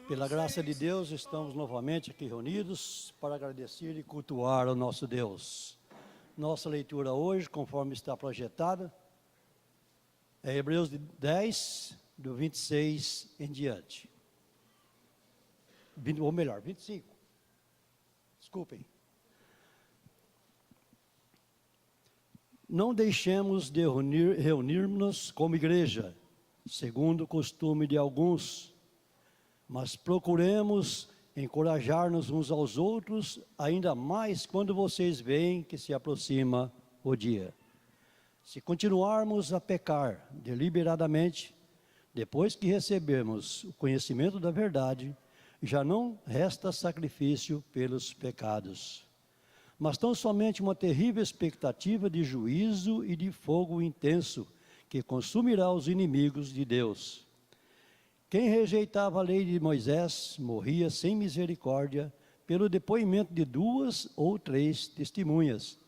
Pela graça de Deus, estamos novamente aqui reunidos para agradecer e cultuar ao nosso Deus. Nossa leitura hoje, conforme está projetada, é Hebreus 10, do 26 em diante. Ou melhor, 25. Desculpem. Não deixemos de reunir-nos como igreja, segundo o costume de alguns, mas procuremos encorajar-nos uns aos outros, ainda mais quando vocês veem que se aproxima o dia. Se continuarmos a pecar deliberadamente, depois que recebermos o conhecimento da verdade, já não resta sacrifício pelos pecados, mas tão somente uma terrível expectativa de juízo e de fogo intenso, que consumirá os inimigos de Deus. Quem rejeitava a lei de Moisés morria sem misericórdia pelo depoimento de 2 ou 3 testemunhas.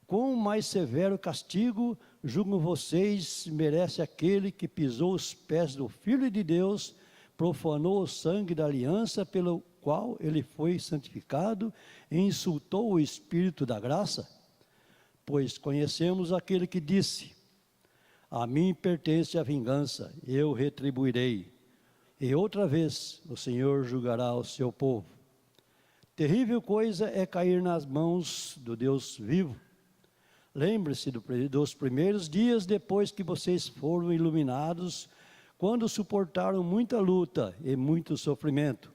Quão mais severo castigo, julgam vocês, merece aquele que pisou os pés do Filho de Deus, profanou o sangue da aliança pelo qual ele foi santificado e insultou o Espírito da graça? Pois conhecemos aquele que disse: a mim pertence a vingança, eu retribuirei. E outra vez o Senhor julgará o seu povo. Terrível coisa é cair nas mãos do Deus vivo. Lembre-se dos primeiros dias depois que vocês foram iluminados, quando suportaram muita luta e muito sofrimento.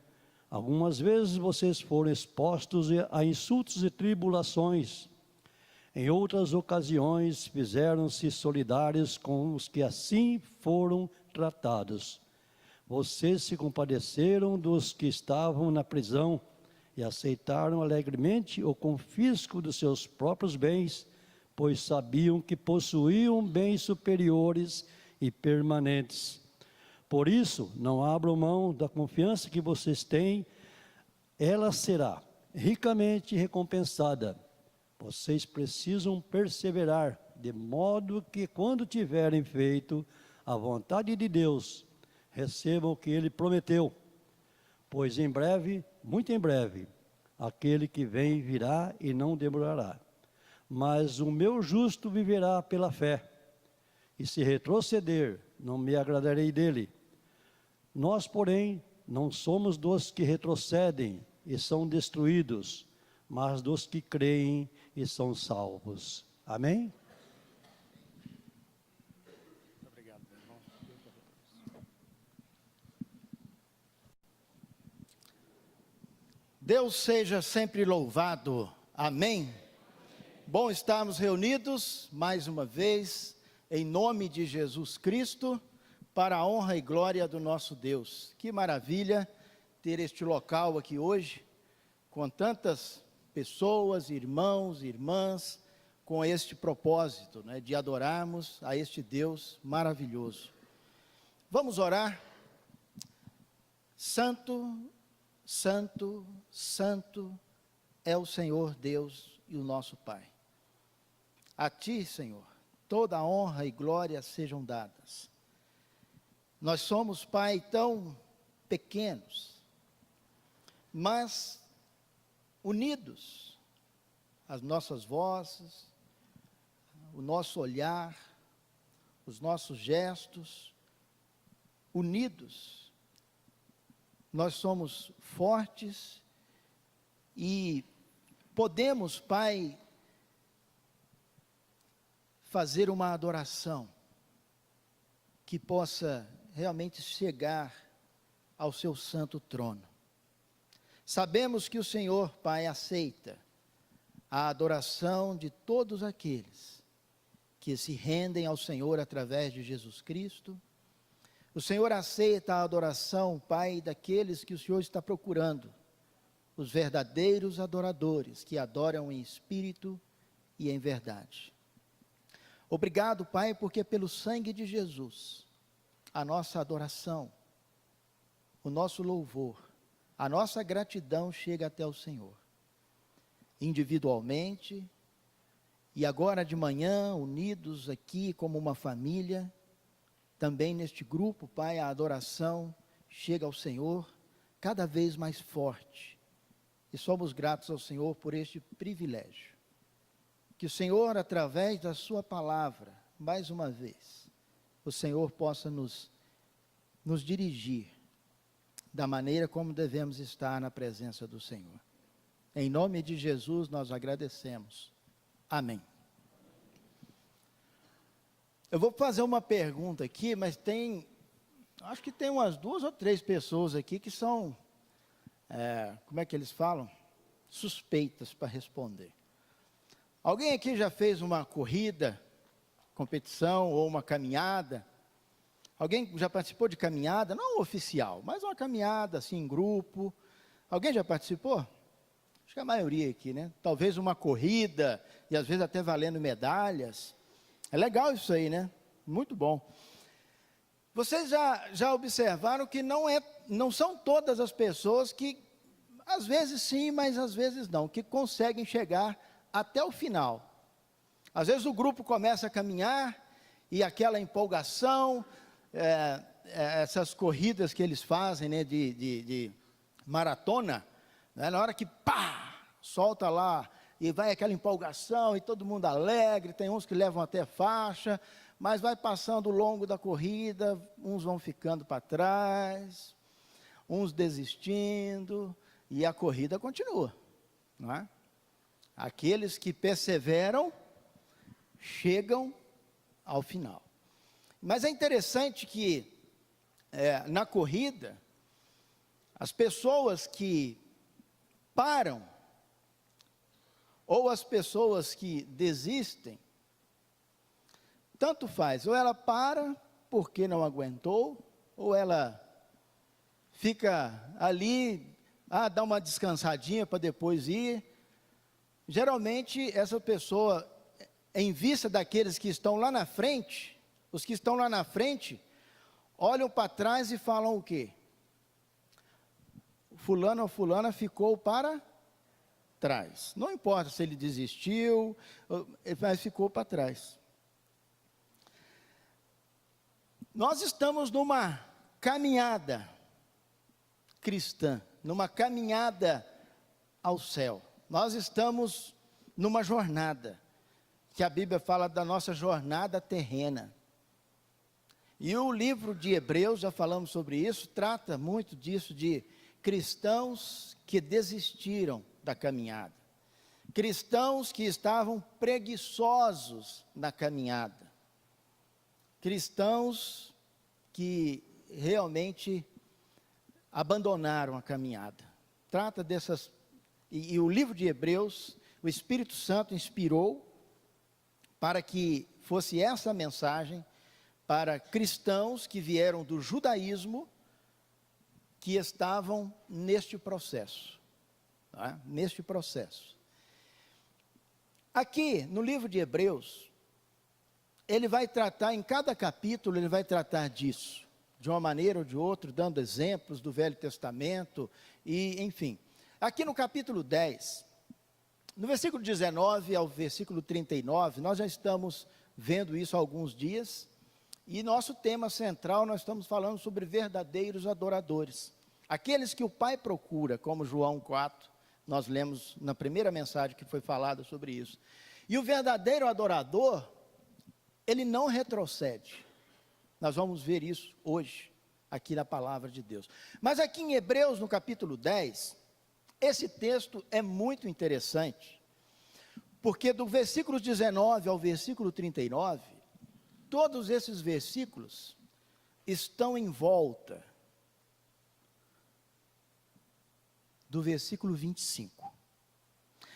Algumas vezes vocês foram expostos a insultos e tribulações. Em outras ocasiões, fizeram-se solidários com os que assim foram tratados. Vocês se compadeceram dos que estavam na prisão e aceitaram alegremente o confisco dos seus próprios bens, pois sabiam que possuíam bens superiores e permanentes. Por isso, não abram mão da confiança que vocês têm, ela será ricamente recompensada. Vocês precisam perseverar, de modo que quando tiverem feito a vontade de Deus, recebam o que Ele prometeu. Pois em breve, muito em breve, aquele que vem virá e não demorará. Mas o meu justo viverá pela fé, e se retroceder, não me agradarei dele. Nós, porém, não somos dos que retrocedem e são destruídos, mas dos que creem e são salvos. Amém? Obrigado, meu irmão. Deus seja sempre louvado. Amém? Bom estarmos reunidos mais uma vez, em nome de Jesus Cristo, para a honra e glória do nosso Deus. Que maravilha ter este local aqui hoje, com tantas pessoas, irmãos, irmãs, com este propósito, né, de adorarmos a este Deus maravilhoso. Vamos orar. Santo, Santo, Santo é o Senhor Deus e o nosso Pai. A Ti, Senhor, toda a honra e glória sejam dadas. Nós somos, Pai, tão pequenos, mas unidos, as nossas vozes, o nosso olhar, os nossos gestos, unidos, nós somos fortes e podemos, Pai, fazer uma adoração que possa realmente chegar ao seu santo trono. Sabemos que o Senhor, Pai, aceita a adoração de todos aqueles que se rendem ao Senhor através de Jesus Cristo. O Senhor aceita a adoração, Pai, daqueles que o Senhor está procurando, os verdadeiros adoradores que adoram em espírito e em verdade. Obrigado, Pai, porque pelo sangue de Jesus, a nossa adoração, o nosso louvor, a nossa gratidão chega até o Senhor, individualmente, e agora de manhã, unidos aqui como uma família, também neste grupo, Pai, a adoração chega ao Senhor, cada vez mais forte. E somos gratos ao Senhor por este privilégio. Que o Senhor, através da sua palavra, mais uma vez, o Senhor possa nos dirigir da maneira como devemos estar na presença do Senhor. Em nome de Jesus nós agradecemos. Amém. Eu vou fazer uma pergunta aqui, mas acho que tem umas 2 ou 3 pessoas aqui que são, como é que eles falam? Suspeitas para responder. Alguém aqui já fez uma corrida, competição ou uma caminhada? Alguém já participou de caminhada? Não oficial, mas uma caminhada assim em grupo. Alguém já participou? Acho que a maioria aqui, né? Talvez uma corrida, e às vezes até valendo medalhas. É legal isso aí, né? Muito bom. Vocês já observaram que não são todas as pessoas que, às vezes sim, mas às vezes não, que conseguem chegar até o final. Às vezes o grupo começa a caminhar, e aquela empolgação, essas corridas que eles fazem, né, de maratona, né, na hora que solta lá, e vai aquela empolgação, e todo mundo alegre, tem uns que levam até faixa, mas vai passando ao longo da corrida, uns vão ficando para trás, uns desistindo, e a corrida continua, não é? Aqueles que perseveram, chegam ao final. Mas é interessante que, na corrida, as pessoas que param, ou as pessoas que desistem, tanto faz, ou ela para porque não aguentou, ou ela fica ali, dá uma descansadinha para depois ir. Geralmente essa pessoa, em vista daqueles que estão lá na frente, os que estão lá na frente, olham para trás e falam o quê? Fulano ou fulana ficou para trás. Não importa se ele desistiu, mas ficou para trás. Nós estamos numa caminhada cristã, numa caminhada ao céu. Nós estamos numa jornada, que a Bíblia fala da nossa jornada terrena. E o livro de Hebreus, já falamos sobre isso, trata muito disso, de cristãos que desistiram da caminhada. Cristãos que estavam preguiçosos na caminhada. Cristãos que realmente abandonaram a caminhada. Trata dessas, e o livro de Hebreus, o Espírito Santo inspirou para que fosse essa a mensagem para cristãos que vieram do judaísmo, que estavam neste processo, tá? Neste processo. Aqui, no livro de Hebreus, ele vai tratar, em cada capítulo, ele vai tratar disso, de uma maneira ou de outra, dando exemplos do Velho Testamento, e enfim. Aqui no capítulo 10, no versículo 19 ao versículo 39, nós já estamos vendo isso há alguns dias, e nosso tema central, nós estamos falando sobre verdadeiros adoradores. Aqueles que o Pai procura, como João 4, nós lemos na primeira mensagem que foi falada sobre isso. E o verdadeiro adorador, ele não retrocede. Nós vamos ver isso hoje, aqui na palavra de Deus. Mas aqui em Hebreus, no capítulo 10, esse texto é muito interessante, porque do versículo 19 ao versículo 39, todos esses versículos estão em volta do versículo 25.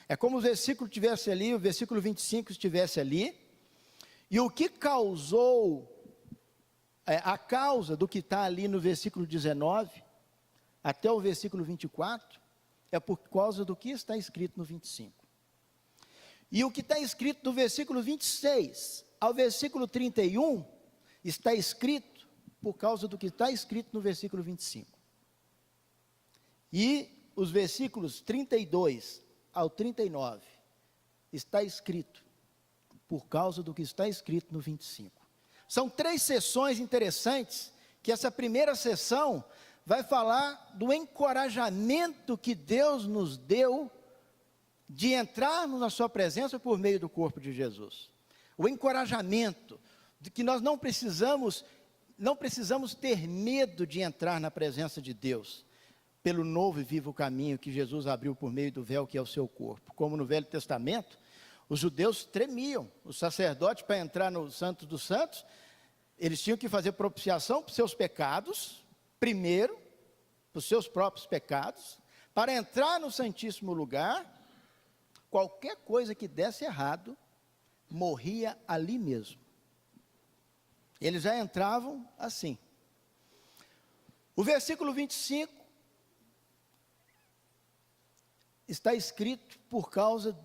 É como o versículo estivesse ali, o versículo 25 estivesse ali, e o que causou, a causa do que está ali no versículo 19, até o versículo 24, é por causa do que está escrito no 25. E o que está escrito do versículo 26 ao versículo 31, está escrito por causa do que está escrito no versículo 25. E os versículos 32 ao 39, está escrito por causa do que está escrito no 25. São 3 sessões interessantes, que essa primeira sessão vai falar do encorajamento que Deus nos deu de entrarmos na sua presença por meio do corpo de Jesus. O encorajamento de que nós não precisamos ter medo de entrar na presença de Deus, pelo novo e vivo caminho que Jesus abriu por meio do véu que é o seu corpo. Como no Velho Testamento, os judeus tremiam, os sacerdotes, para entrar no Santo dos Santos, eles tinham que fazer propiciação para os seus pecados, primeiro, para os seus próprios pecados, para entrar no Santíssimo Lugar, qualquer coisa que desse errado, morria ali mesmo. Eles já entravam assim. O versículo 25 está escrito por causa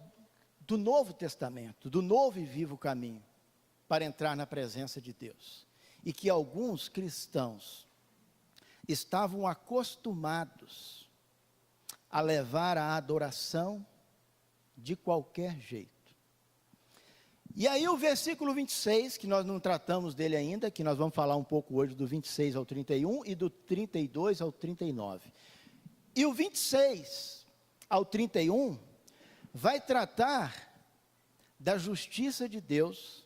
do Novo Testamento, do novo e vivo caminho, para entrar na presença de Deus. E que alguns cristãos estavam acostumados a levar a adoração de qualquer jeito. E aí o versículo 26, que nós não tratamos dele ainda, que nós vamos falar um pouco hoje do 26 ao 31 e do 32 ao 39. E o 26 ao 31 vai tratar da justiça de Deus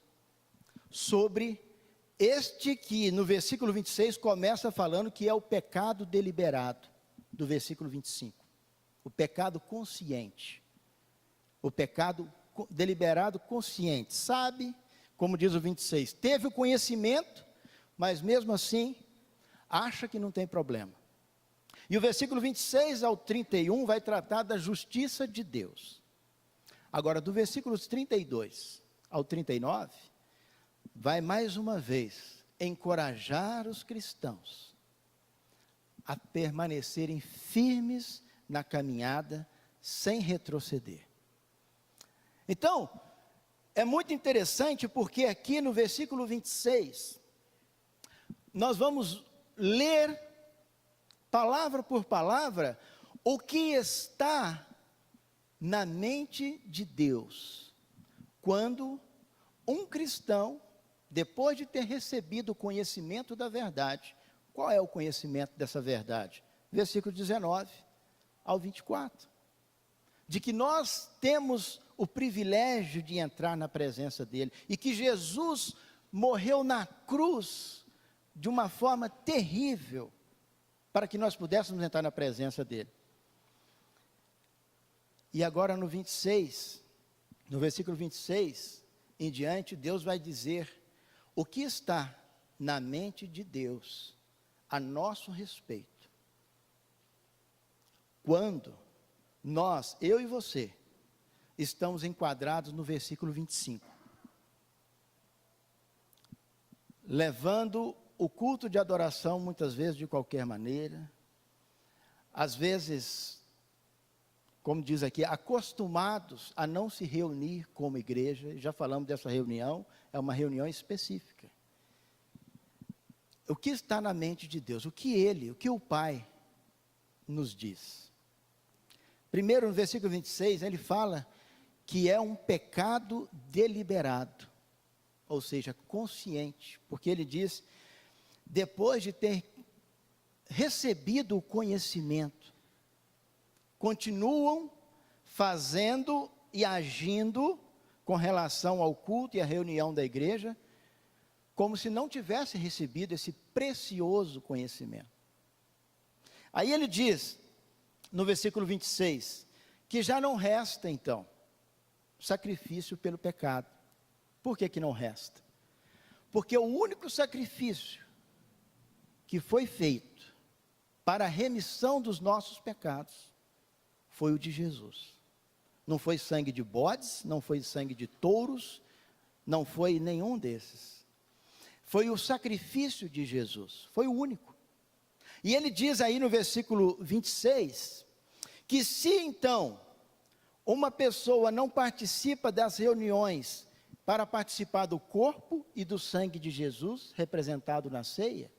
sobre este que no versículo 26 começa falando que é o pecado deliberado, do versículo 25. O pecado consciente. O pecado deliberado consciente, sabe, como diz o 26, teve o conhecimento, mas mesmo assim, acha que não tem problema. E o versículo 26 ao 31 vai tratar da justiça de Deus. Agora, do versículos 32 ao 39, vai mais uma vez encorajar os cristãos a permanecerem firmes na caminhada, sem retroceder. Então, é muito interessante porque aqui no versículo 26, nós vamos ler, palavra por palavra, o que está na mente de Deus, quando um cristão, depois de ter recebido o conhecimento da verdade, qual é o conhecimento dessa verdade? Versículo 19 ao 24, de que nós temos o privilégio de entrar na presença dele, e que Jesus morreu na cruz de uma forma terrível, para que nós pudéssemos entrar na presença dele. E agora no 26, no versículo 26 em diante, Deus vai dizer o que está na mente de Deus a nosso respeito. Quando nós, eu e você, estamos enquadrados no versículo 25. Levando o culto de adoração, muitas vezes de qualquer maneira, às vezes, como diz aqui, acostumados a não se reunir como igreja, já falamos dessa reunião, é uma reunião específica. O que está na mente de Deus? O que o Pai nos diz? Primeiro, no versículo 26, ele fala que é um pecado deliberado, ou seja, consciente, porque ele diz, depois de ter recebido o conhecimento, continuam fazendo e agindo com relação ao culto e à reunião da igreja, como se não tivesse recebido esse precioso conhecimento. Aí ele diz, no versículo 26, que já não resta então sacrifício pelo pecado. Por que não resta? Porque o único sacrifício que foi feito para a remissão dos nossos pecados foi o de Jesus. Não foi sangue de bodes, não foi sangue de touros, não foi nenhum desses. Foi o sacrifício de Jesus, foi o único. E ele diz aí no versículo 26, que se então uma pessoa não participa das reuniões para participar do corpo e do sangue de Jesus, representado na ceia,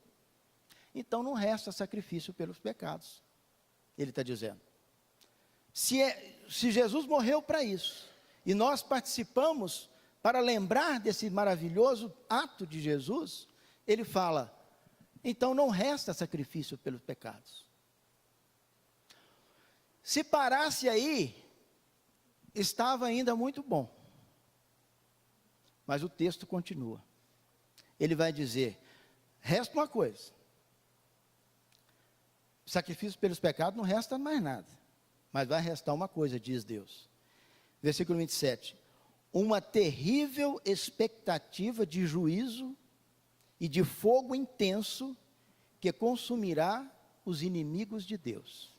então não resta sacrifício pelos pecados, ele está dizendo. Se Jesus morreu para isso, e nós participamos para lembrar desse maravilhoso ato de Jesus, ele fala, então não resta sacrifício pelos pecados. Se parasse aí, estava ainda muito bom. Mas o texto continua. Ele vai dizer: resta uma coisa. Sacrifício pelos pecados não resta mais nada. Mas vai restar uma coisa, diz Deus. Versículo 27. Uma terrível expectativa de juízo e de fogo intenso que consumirá os inimigos de Deus.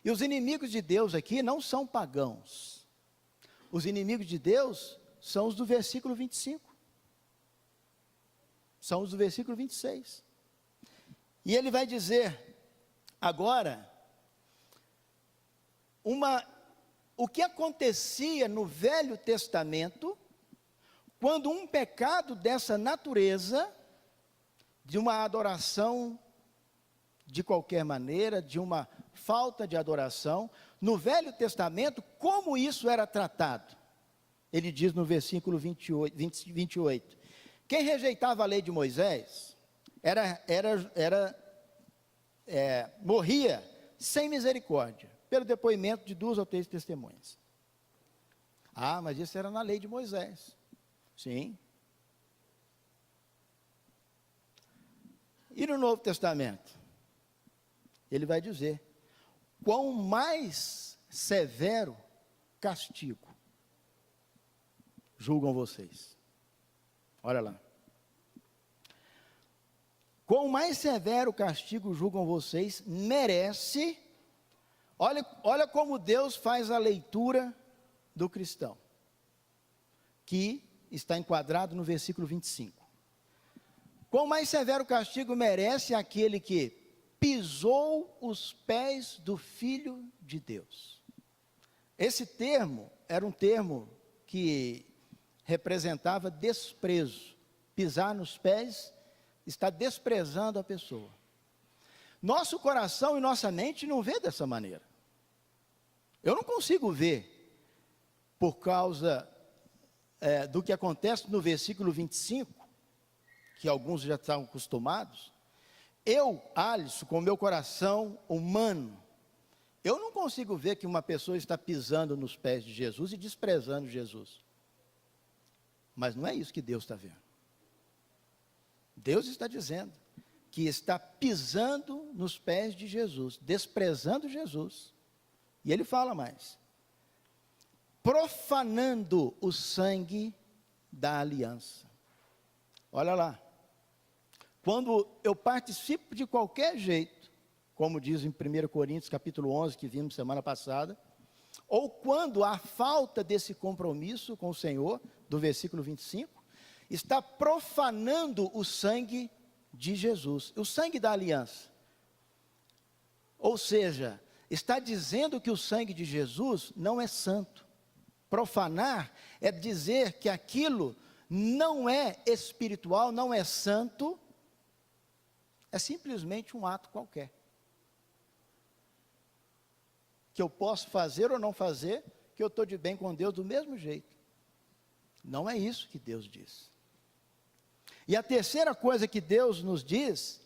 E os inimigos de Deus aqui não são pagãos. Os inimigos de Deus são os do versículo 25. São os do versículo 26. E ele vai dizer agora o que acontecia no Velho Testamento quando um pecado dessa natureza, de uma adoração de qualquer maneira, de uma falta de adoração, no Velho Testamento, como isso era tratado? Ele diz no versículo 28, quem rejeitava a lei de Moisés, morria sem misericórdia, pelo depoimento de 2 ou 3 testemunhas. Ah, mas isso era na lei de Moisés. Sim. E no Novo Testamento? Ele vai dizer: quão mais severo castigo julgam vocês. Olha lá. Quão mais severo castigo julgam vocês, merece. Olha como Deus faz a leitura do cristão, que está enquadrado no versículo 25. Quão mais severo castigo merece aquele que pisou os pés do Filho de Deus. Esse termo era um termo que representava desprezo. Pisar nos pés está desprezando a pessoa. Nosso coração e nossa mente não vê dessa maneira. Eu não consigo ver, por causa do que acontece no versículo 25, que alguns já estão acostumados. Eu, Alisson, com o meu coração humano, eu não consigo ver que uma pessoa está pisando nos pés de Jesus e desprezando Jesus. Mas não é isso que Deus está vendo. Deus está dizendo que está pisando nos pés de Jesus, desprezando Jesus. E ele fala mais: profanando o sangue da aliança. Olha lá. Quando eu participo de qualquer jeito, como diz em 1 Coríntios capítulo 11, que vimos semana passada, ou quando há falta desse compromisso com o Senhor, do versículo 25, está profanando o sangue de Jesus, o sangue da aliança. Ou seja, está dizendo que o sangue de Jesus não é santo. Profanar é dizer que aquilo não é espiritual, não é santo, é simplesmente um ato qualquer. Que eu posso fazer ou não fazer, que eu estou de bem com Deus do mesmo jeito. Não é isso que Deus diz. E a terceira coisa que Deus nos diz,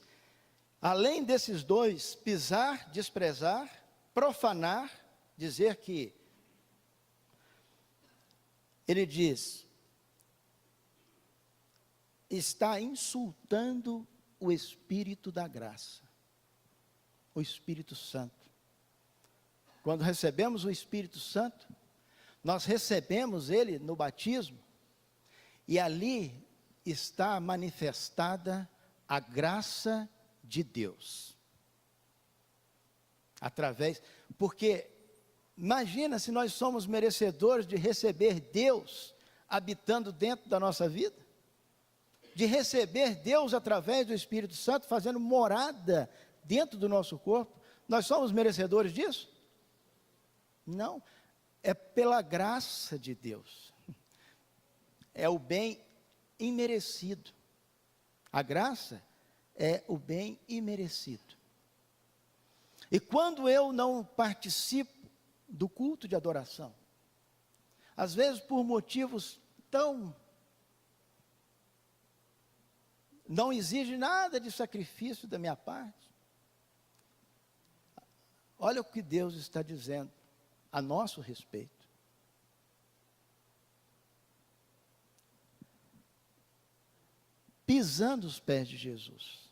além desses dois, pisar, desprezar, profanar, dizer que, ele diz, está insultando o Espírito da graça, o Espírito Santo. Quando recebemos o Espírito Santo, nós recebemos ele no batismo, e ali está manifestada a graça de Deus. Porque imagina se nós somos merecedores de receber Deus habitando dentro da nossa vida, de receber Deus através do Espírito Santo, fazendo morada dentro do nosso corpo. Nós somos merecedores disso? Não, é pela graça de Deus, é o bem imerecido. A graça é o bem imerecido. E quando eu não participo do culto de adoração, às vezes por motivos tão não exige nada de sacrifício da minha parte. Olha o que Deus está dizendo a nosso respeito. Pisando os pés de Jesus,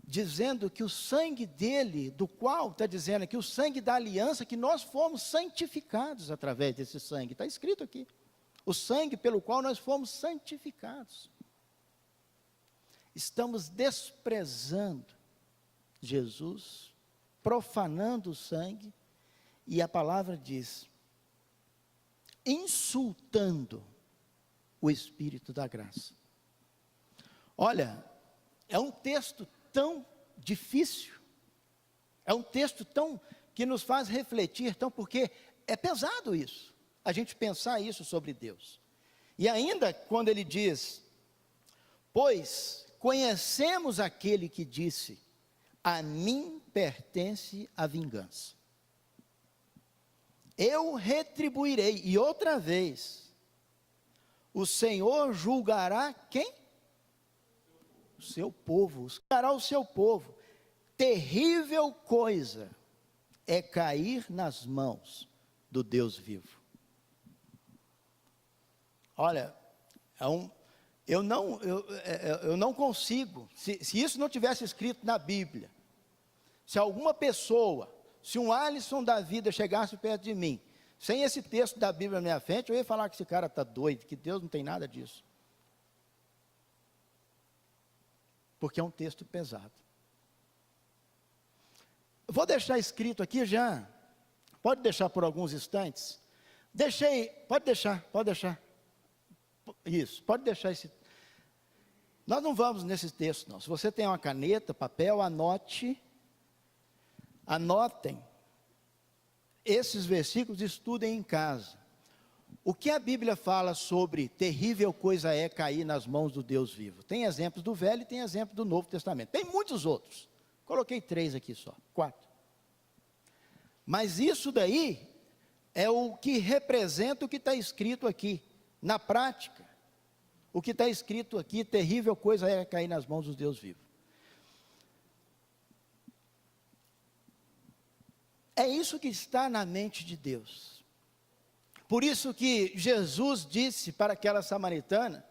dizendo que o sangue dele, do qual está dizendo aqui, o sangue da aliança, que nós fomos santificados através desse sangue, está escrito aqui, o sangue pelo qual nós fomos santificados. Estamos desprezando Jesus, profanando o sangue, e a palavra diz, insultando o Espírito da graça. Olha, é um texto tão difícil, é um texto tão, que nos faz refletir, tão, porque é pesado isso, a gente pensar isso sobre Deus. E ainda quando ele diz, pois conhecemos aquele que disse, a mim pertence a vingança, eu retribuirei, e outra vez, o Senhor julgará quem? O seu povo, julgará o seu povo. Terrível coisa é cair nas mãos do Deus vivo. Olha, eu não consigo, se isso não tivesse escrito na Bíblia, se alguma pessoa, se um Alisson da vida chegasse perto de mim, sem esse texto da Bíblia na minha frente, eu ia falar que esse cara está doido, que Deus não tem nada disso. Porque é um texto pesado. Vou deixar escrito aqui já, pode deixar por alguns instantes. Pode deixar. Isso, pode deixar esse. Nós não vamos nesse texto não. Se você tem uma caneta, papel, anotem. Esses versículos, estudem em casa. O que a Bíblia fala sobre terrível coisa é cair nas mãos do Deus vivo? Tem exemplos do Velho e tem exemplos do Novo Testamento. Tem muitos outros. Coloquei 3 aqui só, 4. Mas isso daí é o que representa o que está escrito aqui. Na prática, o que está escrito aqui, terrível coisa é cair nas mãos do Deus vivo. É isso que está na mente de Deus. Por isso que Jesus disse para aquela samaritana,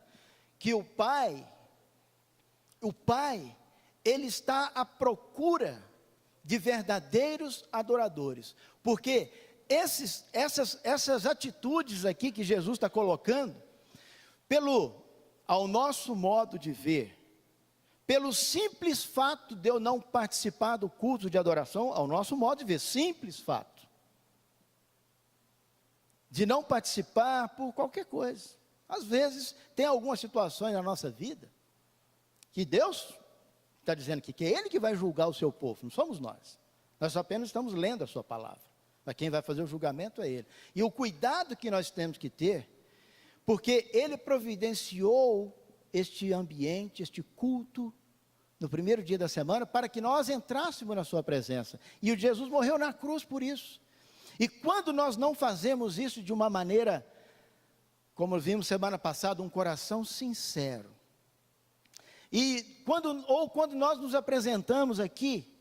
que o Pai, Ele está à procura de verdadeiros adoradores. Porque essas atitudes aqui que Jesus está colocando, ao nosso modo de ver, pelo simples fato de eu não participar do culto de adoração, ao nosso modo de ver, simples fato, de não participar por qualquer coisa. Às vezes, tem algumas situações na nossa vida, que Deus está dizendo que é Ele que vai julgar o seu povo, não somos nós. Nós apenas estamos lendo a sua palavra, mas quem vai fazer o julgamento é Ele. E o cuidado que nós temos que ter, porque Ele providenciou este ambiente, este culto, no primeiro dia da semana, para que nós entrássemos na sua presença. E o Jesus morreu na cruz por isso. E quando nós não fazemos isso de uma maneira, como vimos semana passada, um coração sincero, e quando nós nos apresentamos aqui,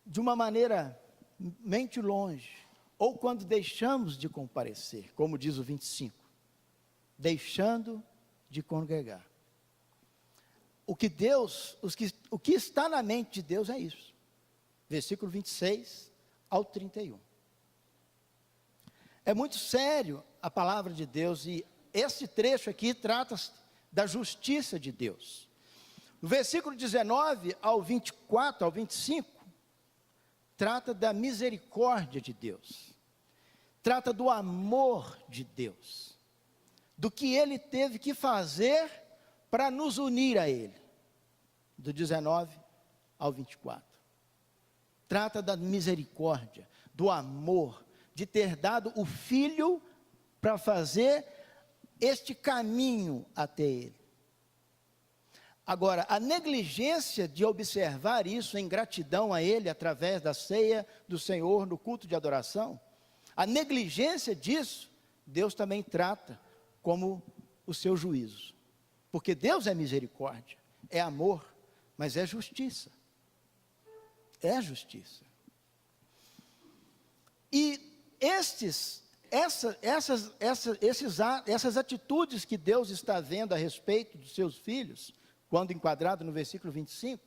de uma maneira mente longe, ou quando deixamos de comparecer, como diz o 25, deixando de congregar. O que está na mente de Deus é isso. Versículo 26 ao 31. É muito sério a palavra de Deus, e esse trecho aqui trata da justiça de Deus. No versículo 19 ao 24, ao 25, trata da misericórdia de Deus. Trata do amor de Deus. Do que Ele teve que fazer para nos unir a Ele. Do 19 ao 24. Trata da misericórdia, do amor, de ter dado o Filho para fazer este caminho até Ele. Agora, a negligência de observar isso em gratidão a Ele, através da ceia do Senhor, no culto de adoração, a negligência disso, Deus também trata como o seu juízo. Porque Deus é misericórdia, é amor, mas é justiça. É justiça. E essas atitudes que Deus está vendo a respeito dos seus filhos, quando enquadrado no versículo 25,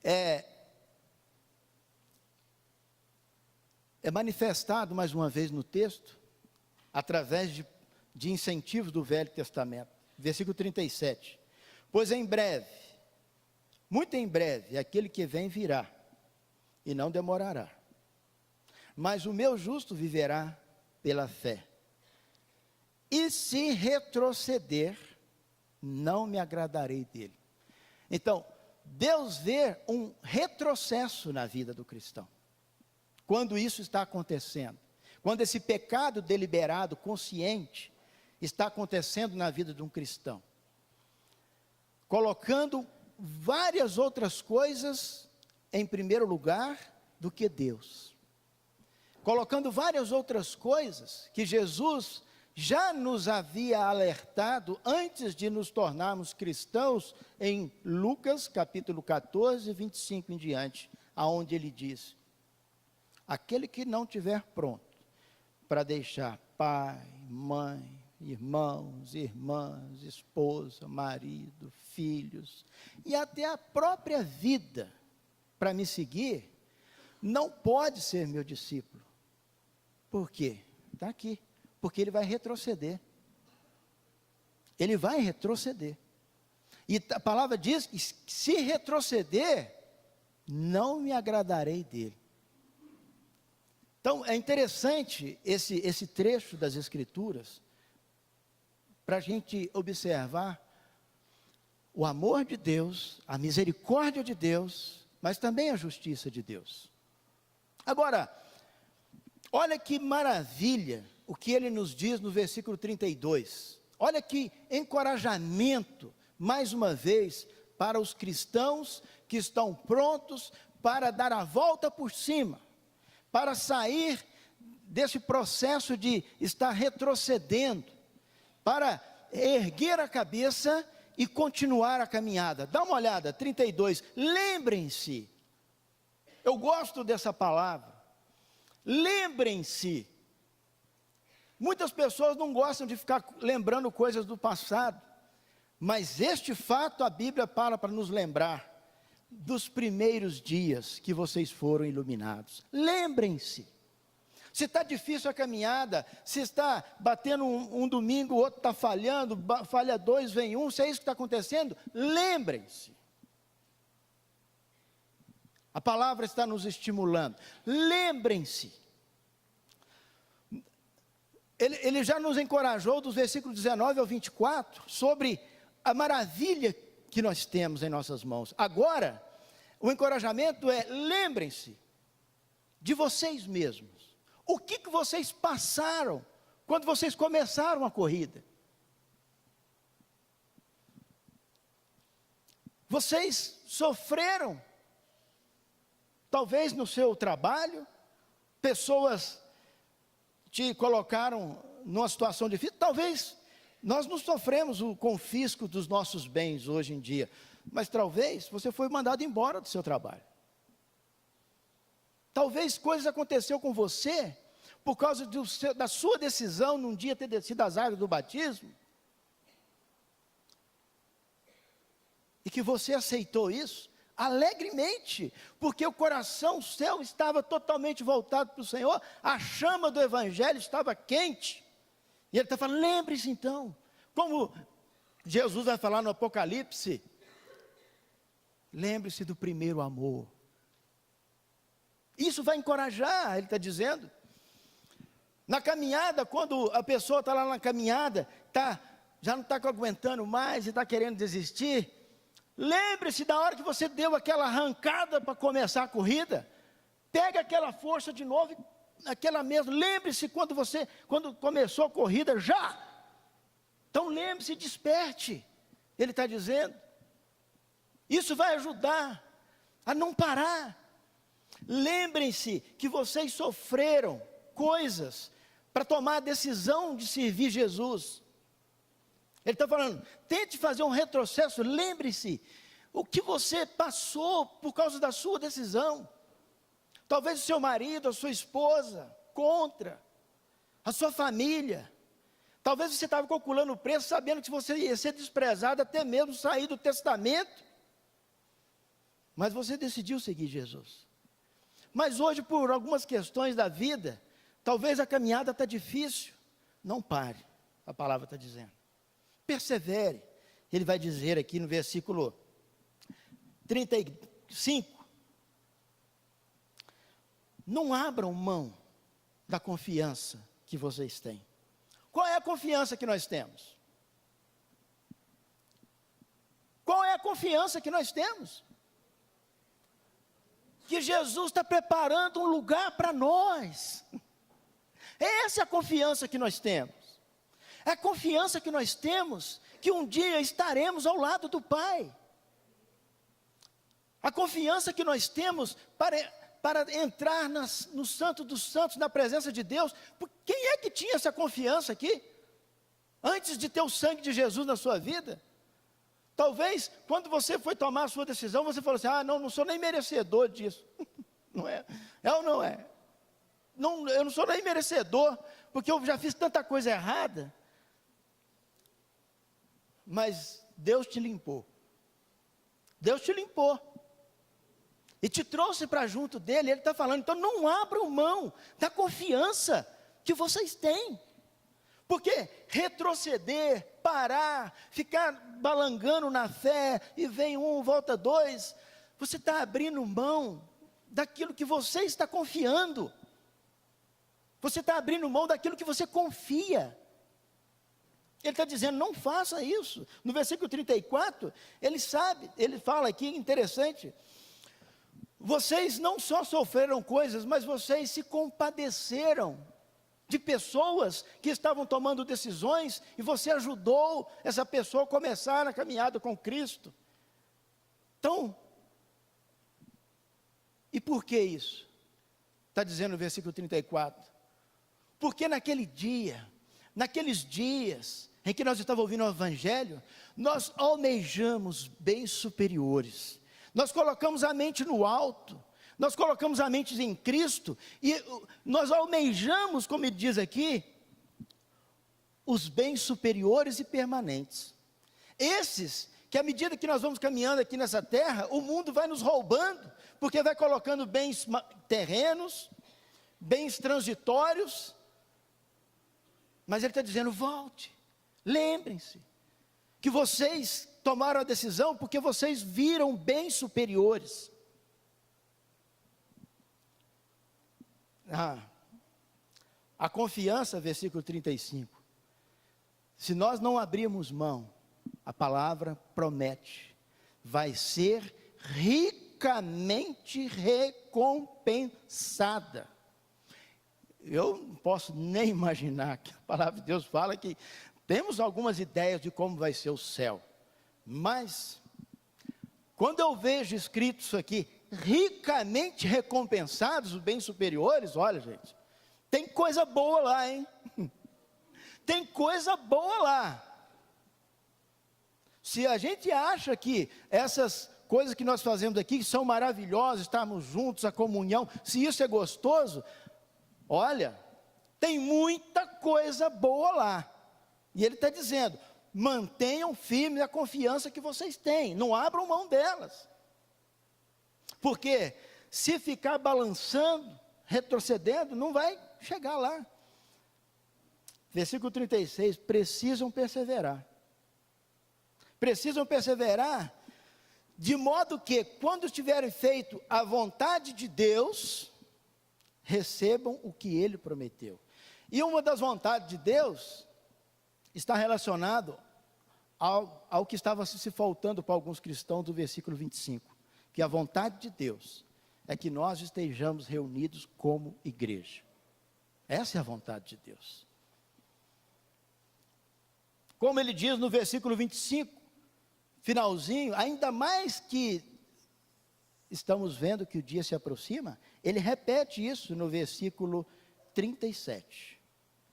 é manifestado mais uma vez no texto, através de incentivos do Velho Testamento. Versículo 37. Pois em breve, muito em breve, aquele que vem virá, e não demorará. Mas o meu justo viverá pela fé. E se retroceder, não me agradarei dele. Então, Deus vê um retrocesso na vida do cristão. Quando isso está acontecendo, quando esse pecado deliberado, consciente, está acontecendo na vida de um cristão, colocando várias outras coisas em primeiro lugar do que Deus, colocando várias outras coisas que Jesus já nos havia alertado antes de nos tornarmos cristãos, em Lucas capítulo 14, 25 em diante, aonde ele diz: aquele que não tiver pronto para deixar pai, mãe, irmãos, irmãs, esposa, marido, filhos, e até a própria vida, para me seguir, não pode ser meu discípulo. Por quê? Está aqui. Porque ele vai retroceder. Ele vai retroceder. E a palavra diz que se retroceder, não me agradarei dele. Então, é interessante esse trecho das Escrituras, para a gente observar o amor de Deus, a misericórdia de Deus, mas também a justiça de Deus. Agora, olha que maravilha o que ele nos diz no versículo 32. Olha que encorajamento, mais uma vez, para os cristãos que estão prontos para dar a volta por cima, para sair desse processo de estar retrocedendo, para erguer a cabeça e continuar a caminhada. Dá uma olhada, 32, lembrem-se, eu gosto dessa palavra, lembrem-se. Muitas pessoas não gostam de ficar lembrando coisas do passado, mas este fato a Bíblia fala para nos lembrar dos primeiros dias que vocês foram iluminados. Lembrem-se. Se está difícil a caminhada, se está batendo um domingo, o outro está falhando, falha dois, vem um, se é isso que está acontecendo, lembrem-se. A palavra está nos estimulando. Lembrem-se. Ele já nos encorajou dos versículos 19 ao 24, sobre a maravilha que nós temos em nossas mãos. Agora, o encorajamento é: lembrem-se de vocês mesmos. O que vocês passaram quando vocês começaram a corrida? Vocês sofreram, talvez no seu trabalho, pessoas te colocaram numa situação difícil. Talvez nós não sofremos o confisco dos nossos bens hoje em dia, mas talvez você foi mandado embora do seu trabalho. Talvez coisas aconteceu com você por causa da sua decisão num dia ter descido as águas do batismo, e que você aceitou isso alegremente, porque o coração seu estava totalmente voltado para o Senhor, a chama do Evangelho estava quente, e ele está falando: lembre-se então, como Jesus vai falar no Apocalipse, lembre-se do primeiro amor. Isso vai encorajar, ele está dizendo. Na caminhada, quando a pessoa está lá na caminhada, já não está aguentando mais e está querendo desistir, lembre-se da hora que você deu aquela arrancada para começar a corrida, pega aquela força de novo, aquela mesma, lembre-se quando começou a corrida já, então lembre-se, desperte, ele está dizendo, isso vai ajudar a não parar. Lembrem-se que vocês sofreram coisas para tomar a decisão de servir Jesus. Ele está falando, tente fazer um retrocesso, lembre-se, o que você passou por causa da sua decisão. Talvez o seu marido, a sua esposa, contra, a sua família. Talvez você estava calculando o preço, sabendo que você ia ser desprezado, até mesmo sair do testamento. Mas você decidiu seguir Jesus. Mas hoje, por algumas questões da vida, talvez a caminhada está difícil. Não pare, a palavra está dizendo. Persevere. Ele vai dizer aqui no versículo 35. Não abram mão da confiança que vocês têm. Qual é a confiança que nós temos? Qual é a confiança que nós temos? Que Jesus está preparando um lugar para nós. Essa é a confiança que nós temos. É a confiança que nós temos que um dia estaremos ao lado do Pai. A confiança que nós temos para entrar no Santo dos Santos, na presença de Deus. Quem é que tinha essa confiança aqui? Antes de ter o sangue de Jesus na sua vida? Talvez, quando você foi tomar a sua decisão, você falou assim, não sou nem merecedor disso. Não é? É ou não é? Não, eu não sou nem merecedor, porque eu já fiz tanta coisa errada. Mas Deus te limpou. Deus te limpou. E te trouxe para junto dele. Ele está falando, então não abram mão da confiança que vocês têm. Porque retroceder, parar, ficar balangando na fé, e vem um, volta dois, você está abrindo mão daquilo que você está confiando. Você está abrindo mão daquilo que você confia. Ele está dizendo, não faça isso. No versículo 34, ele fala aqui, interessante, vocês não só sofreram coisas, mas vocês se compadeceram de pessoas que estavam tomando decisões, e você ajudou essa pessoa a começar a caminhada com Cristo. Então, e por que isso? Está dizendo no versículo 34, porque naqueles dias em que nós estávamos ouvindo o Evangelho, nós almejamos bens superiores, nós colocamos a mente no alto, nós colocamos a mente em Cristo, e nós almejamos, como ele diz aqui, os bens superiores e permanentes. Esses, que à medida que nós vamos caminhando aqui nessa terra, o mundo vai nos roubando, porque vai colocando bens terrenos, bens transitórios, mas ele está dizendo, volte, lembrem-se, que vocês tomaram a decisão, porque vocês viram bens superiores. A confiança, versículo 35, se nós não abrirmos mão, a palavra promete, vai ser ricamente recompensada. Eu não posso nem imaginar, que a palavra de Deus fala que temos algumas ideias de como vai ser o céu, mas quando eu vejo escrito isso aqui, ricamente recompensados, os bens superiores, olha gente, tem coisa boa lá, hein? Tem coisa boa lá. Se a gente acha que essas coisas que nós fazemos aqui são maravilhosas, estarmos juntos, a comunhão, se isso é gostoso, olha, tem muita coisa boa lá. E ele está dizendo, mantenham firme a confiança que vocês têm, não abram mão delas. Porque se ficar balançando, retrocedendo, não vai chegar lá. Versículo 36, precisam perseverar. Precisam perseverar, de modo que, quando tiverem feito a vontade de Deus, recebam o que Ele prometeu. E uma das vontades de Deus está relacionado ao que estava se faltando para alguns cristãos do versículo 25. Que a vontade de Deus é que nós estejamos reunidos como igreja. Essa é a vontade de Deus. Como ele diz no versículo 25, finalzinho, ainda mais que estamos vendo que o dia se aproxima, ele repete isso no versículo 37.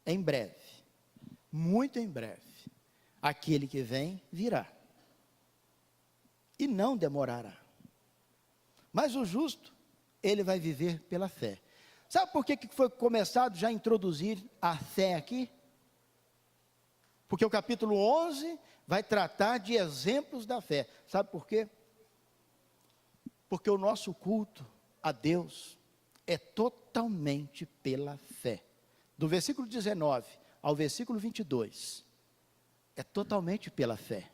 em breve, muito em breve, aquele que vem virá, e não demorará. Mas o justo, ele vai viver pela fé. Sabe por que foi começado já a introduzir a fé aqui? Porque o capítulo 11 vai tratar de exemplos da fé. Sabe por quê? Porque o nosso culto a Deus é totalmente pela fé. Do versículo 19 ao versículo 22, é totalmente pela fé.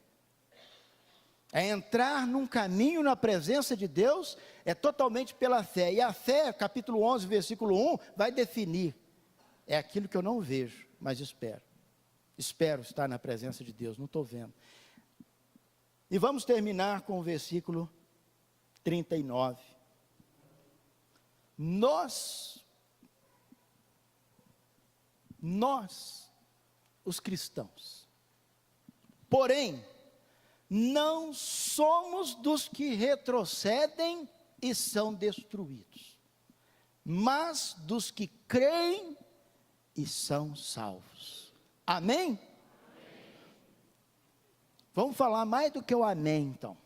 É entrar num caminho na presença de Deus, é totalmente pela fé. E a fé, capítulo 11, versículo 1, vai definir. É aquilo que eu não vejo, mas espero. Espero estar na presença de Deus, não estou vendo. E vamos terminar com o versículo 39. Nós, os cristãos, porém, não somos dos que retrocedem e são destruídos, mas dos que creem e são salvos. Amém? Vamos falar mais do que o amém, então.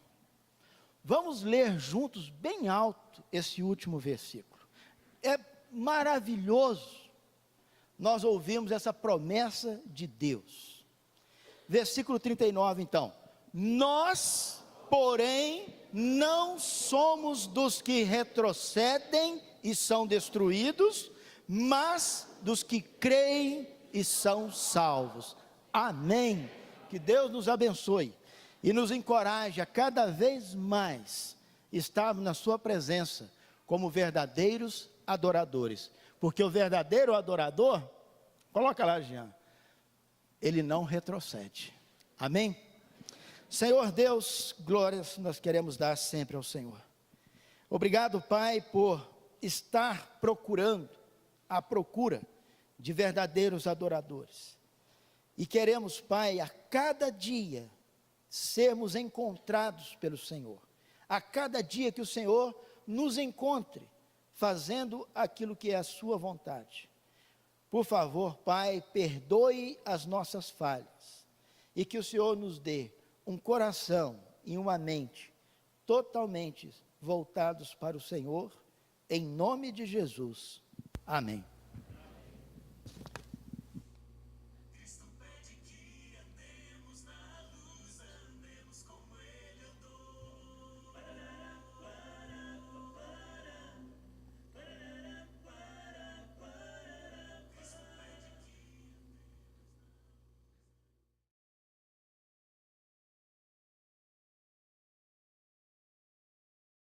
Vamos ler juntos, bem alto, esse último versículo. É maravilhoso nós ouvimos essa promessa de Deus. Versículo 39, então. Nós, porém, não somos dos que retrocedem e são destruídos, mas dos que creem e são salvos. Amém. Que Deus nos abençoe e nos encoraje a cada vez mais estarmos na sua presença como verdadeiros adoradores. Porque o verdadeiro adorador, coloca lá, Jean, ele não retrocede. Amém? Senhor Deus, glórias nós queremos dar sempre ao Senhor. Obrigado, Pai, por estar à procura de verdadeiros adoradores. E queremos, Pai, a cada dia sermos encontrados pelo Senhor. A cada dia que o Senhor nos encontre fazendo aquilo que é a sua vontade. Por favor, Pai, perdoe as nossas falhas e que o Senhor nos dê um coração e uma mente totalmente voltados para o Senhor, em nome de Jesus. Amém.